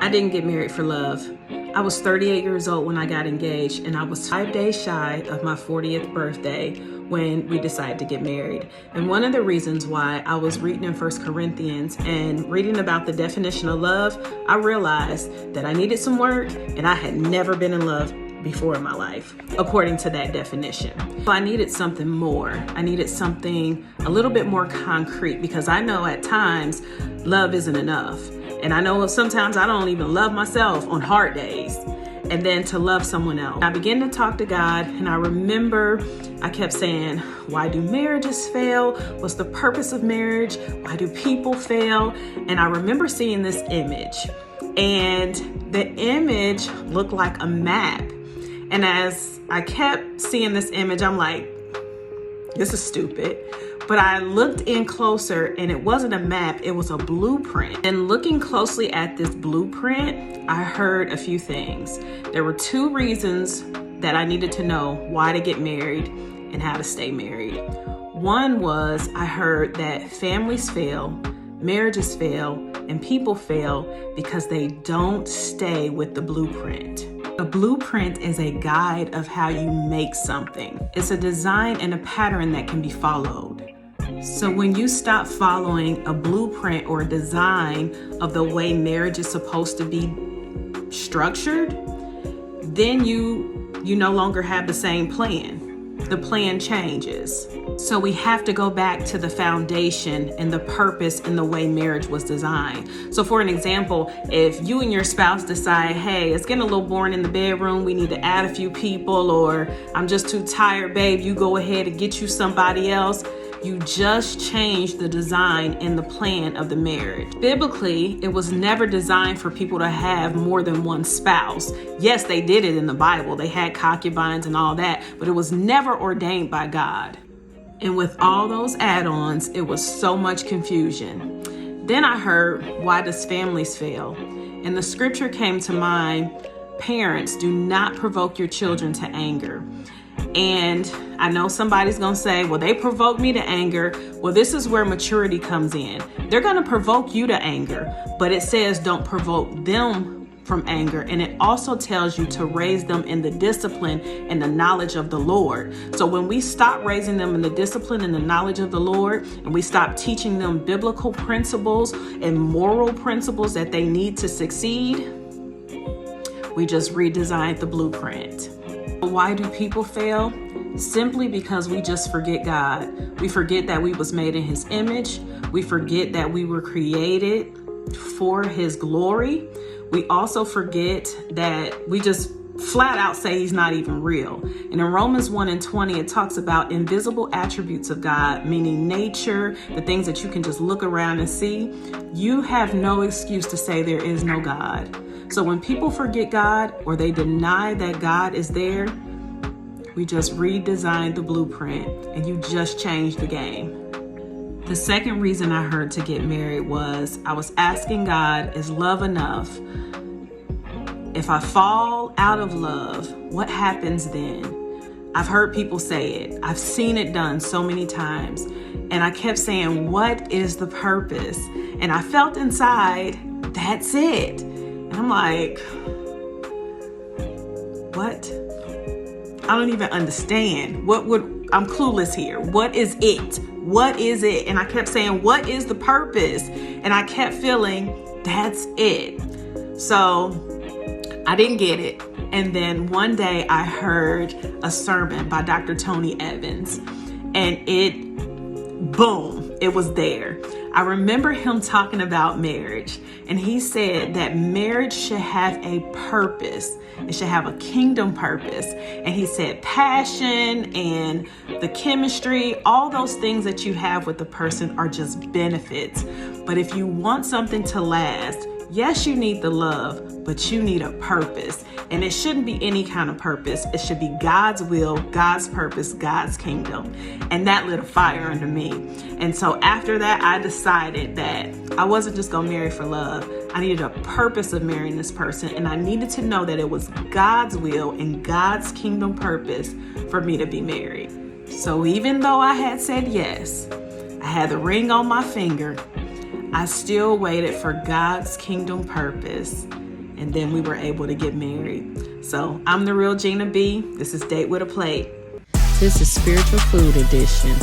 I didn't get married for love. I was 38 years old when I got engaged, and I was 5 days shy of my 40th birthday when we decided to get married. And one of the reasons why I was reading in 1 Corinthians and reading about the definition of love, I realized that I needed some work and I had never been in love before in my life, according to that definition. So I needed something more. I needed something a little bit more concrete, because I know at times love isn't enough. And I know sometimes I don't even love myself on hard days. And then to love someone else. I began to talk to God, and I remember I kept saying, why do marriages fail? What's the purpose of marriage? Why do people fail? And I remember seeing this image, and the image looked like a map. And as I kept seeing this image, I'm like, this is stupid. But I looked in closer, and it wasn't a map, it was a blueprint. And looking closely at this blueprint, I heard a few things. There were 2 reasons that I needed to know why to get married and how to stay married. One was I heard that families fail, marriages fail, and people fail because they don't stay with the blueprint. A blueprint is a guide of how you make something. It's a design and a pattern that can be followed. So when you stop following a blueprint or a design of the way marriage is supposed to be structured, then you no longer have the same plan. The plan changes. So we have to go back to the foundation and the purpose and the way marriage was designed. So for an example, if you and your spouse decide, hey, it's getting a little boring in the bedroom, we need to add a few people, or I'm just too tired, babe, you go ahead and get you somebody else. You just changed the design and the plan of the marriage. Biblically, it was never designed for people to have more than one spouse. Yes, they did it in the Bible. They had concubines and all that, but it was never ordained by God. And with all those add-ons, it was so much confusion. Then I heard, why does families fail? And the scripture came to mind, parents, do not provoke your children to anger. And I know somebody's going to say, well, they provoke me to anger. Well, this is where maturity comes in. They're going to provoke you to anger, but it says don't provoke them from anger. And it also tells you to raise them in the discipline and the knowledge of the Lord. So when we stop raising them in the discipline and the knowledge of the Lord, and we stop teaching them biblical principles and moral principles that they need to succeed, we just redesigned the blueprint. Why do people fail? Simply because we just forget God. We forget that we was made in His image. We forget that we were created for His glory. We also forget that we just flat out say He's not even real. And in Romans 1:20, it talks about invisible attributes of God, meaning nature, the things that you can just look around and see. You have no excuse to say there is no God. So when people forget God or they deny that God is there, we just redesigned the blueprint and you just changed the game. The second reason I heard to get married was I was asking God, is love enough? If I fall out of love, what happens then? I've heard people say it. I've seen it done so many times. And I kept saying, what is the purpose? And I felt inside, that's it. And I'm like, what? I don't even understand. I'm clueless here. What is it? What is it? And I kept saying, what is the purpose? And I kept feeling, that's it. So I didn't get it. And then one day I heard a sermon by Dr. Tony Evans, and boom, it was there. I remember him talking about marriage, and he said that marriage should have a purpose. It should have a kingdom purpose. And he said passion and the chemistry, all those things that you have with the person are just benefits. But if you want something to last, yes, you need the love, but you need a purpose. And it shouldn't be any kind of purpose. It should be God's will, God's purpose, God's kingdom. And that lit a fire under me. And so after that, I decided that I wasn't just going to marry for love. I needed a purpose of marrying this person. And I needed to know that it was God's will and God's kingdom purpose for me to be married. So even though I had said yes, I had the ring on my finger, I still waited for God's kingdom purpose. and then we were able to get married. So I'm the real Gina B. This is Date with a Plate. This is Spiritual Food Edition.